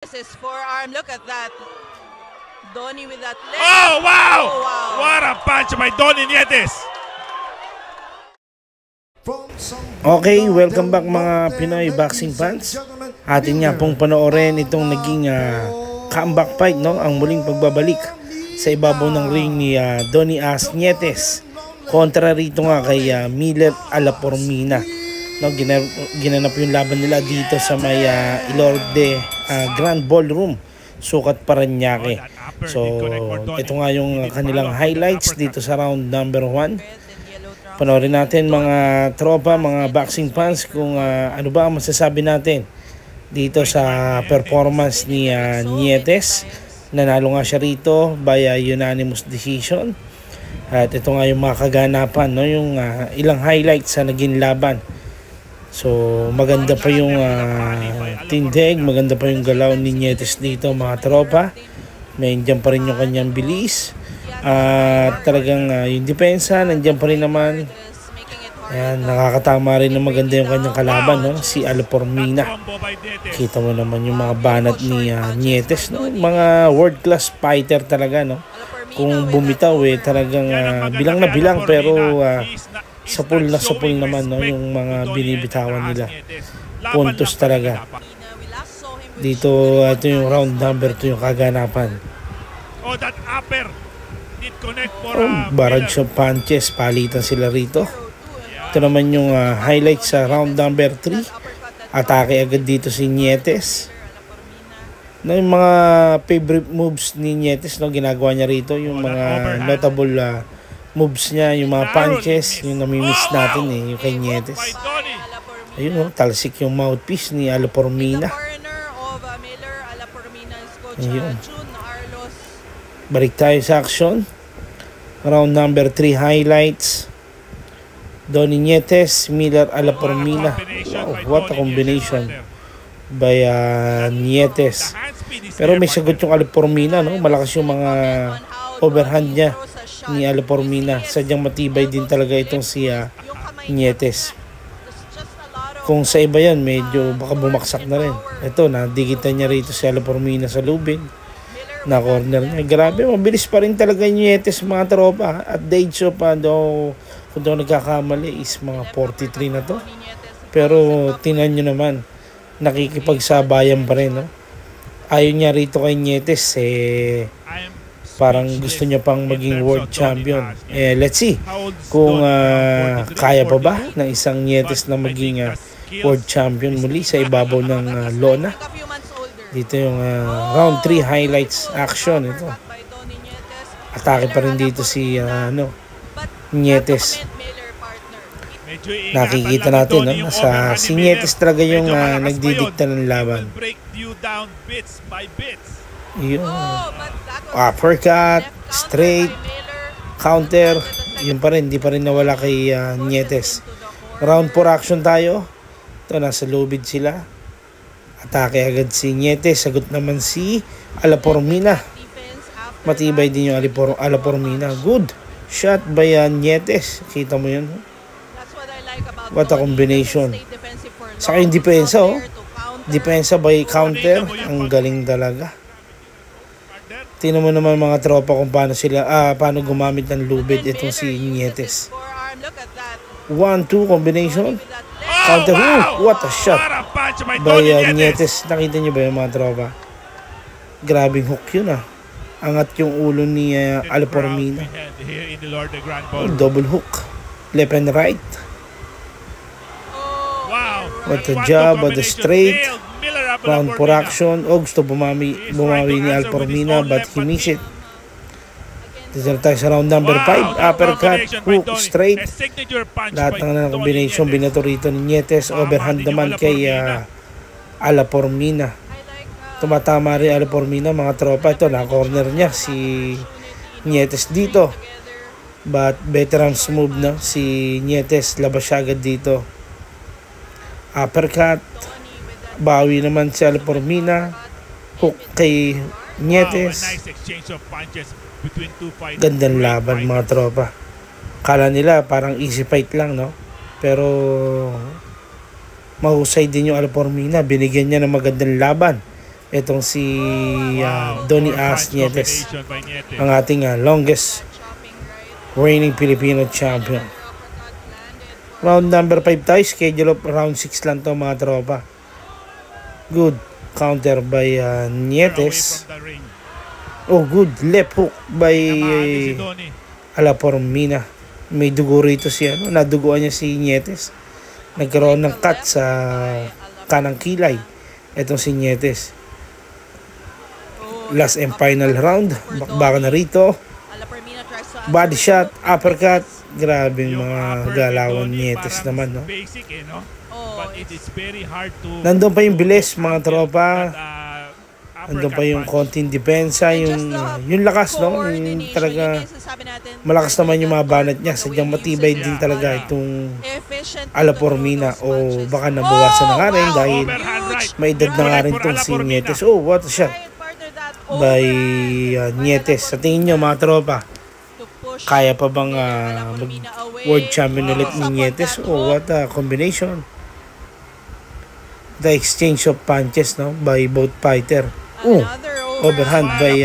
This is forearm. Look at that. Donnie with that leg. Oh, wow! Oh, wow. What a punch by Donnie Nietes. Okay, welcome back mga Pinoy boxing fans. Atin nga pong panoorin itong naging comeback fight, no? Ang muling pagbabalik sa ibabaw ng ring ni Donnie Nietes kontra rito nga kay Miller Alapormina. No, ginanap yung laban nila dito sa may Ilorde Grand Ballroom, Sukat, Parañaque. So, ito nga yung kanilang highlights dito sa round number 1. Panoorin natin mga tropa, mga boxing fans kung ano ba ang masasabi natin dito sa performance ni Nietes. Nanalo nga siya rito by unanimous decision. At ito nga yung mga kaganapan, no? Yung ilang highlights sa naging laban. So maganda pa yung tindig, maganda pa yung galaw ni Nietes dito mga tropa. Nandiyan pa rin yung kanyang bilis. Talagang yung depensa, nandiyan pa rin naman. Ayan, nakakatama rin na maganda yung kanyang kalaban, no? Si Alapormina. Kita mo naman yung mga banat ni Nietes, no? Mga world class fighter talaga, no? Kung bumitaw talagang bilang na bilang, pero sapul naman, no? Yung mga binibitawan nila. Puntos talaga. Dito ito yung round number 2 yung kaganapan. Oh, that upper did connect for barrage of punches, palitan sila rito. Ito naman yung highlight sa round number 3. Atake agad dito si Nietes. No, yung mga favorite moves ni Nietes, no, ginagawa niya rito, yung mga notable moves niya, yung mga punches, yung namimiss natin yung kay Nietes. Ayun, no, talsik yung mouthpiece ni Alapormina. Ayun. Balik tayo sa action. Round number 3 highlights. Donnie Nietes, Miller Alapormina. Wow, what a combination by Nietes. Pero may sagot yung Alapormina, no? Malakas yung mga overhand niya ni Alapormina. Sadyang matibay din talaga itong si Nietes. Kung sa iba yan, medyo baka bumaksak na rin. Ito, nadigitan niya rito si Alapormina sa lubid. Na corner niya. Grabe, mabilis pa rin talaga yung Nietes mga tropa. At the age of, kung daw nagkakamali is mga 43 na to. Pero tingnan nyo naman, nakikipagsabayan pa rin, no? Ayaw niya rito kay Nietes, parang gusto niya pang maging world champion. Let's see kung kaya pa ba ng isang Nietes na maging world champion muli sa ibabaw ng lona. Dito yung round 3 highlights action. Ito, atake pa rin dito si Nietes. Nakikita natin, no? Sa si Nietes talaga yung nagdidikta ng laban. Yung uppercut, straight, counter, yun pa rin, di pa rin nawala kay Nietes. Round 4 action tayo. Ito, nasa lubid sila. Atake agad si Nietes, sagot naman si Alapormina. Matibay din yung Alapormina. Good shot by Nietes. Kita mo yun. What a combination. Saka yung depensa, depensa by counter. Ang galing talaga. Tingnan mo naman mga tropa kung paano sila paano gumamit ng lubid itong si Nietes. 1-2 combination. Counter. What a shot by Nietes. Nakita nyo ba yung mga tropa? Grabing hook yun Angat yung ulo ni Alapormina. Double hook. Left and right. What a job, what a straight. Round 4 action. Gusto bumawi ni Alapormina but he missed it. Dito tayo sa round number 5. Uppercut, hook, straight. Lahat ng combination binato rito ni Nietes. Overhand naman kay Alapormina. Tumatama rin Alapormina mga tropa. Ito, na-corner niya si Nietes dito. But veteran's move na si Nietes. Labas siya agad dito. Uppercut. Bawi naman si Alapormina. Hook kay Nietes. Gandang laban mga tropa. Kala nila parang easy fight lang, no? Pero mahusay din yung Alapormina. Binigyan niya ng magandang laban Itong si Donnie As Nietes, ang ating longest reigning Filipino champion. Round number 5 tayo, schedule of round 6 lang to mga tropa. Good counter by Nietes. Oh, good left hook by Alapormina. May dugo rito siya, naduguan niya si Nietes. Nagkaroon ng cut sa kanang kilay itong si Nietes. Last and final round, bakbakan na rito. Body shot, uppercut. Grabing mga galawan Nietes naman, no? Nandun pa yung bilis mga tropa. Nandun pa yung konting depensa, yung lakas, no? Yung talaga malakas naman yung mga banat niya. Sadyang matibay din talaga itong Alapormina, o baka nabawasan na nga rin dahil may edad na nga rin itong si Nietes. Oh, what a shot by Nietes. Sa tingin nyo mga tropa, kaya pa bang mag-world champion ulit ni Nietes? Oh, what a combination. The exchange of punches, no, by both fighter. Oh, overhand by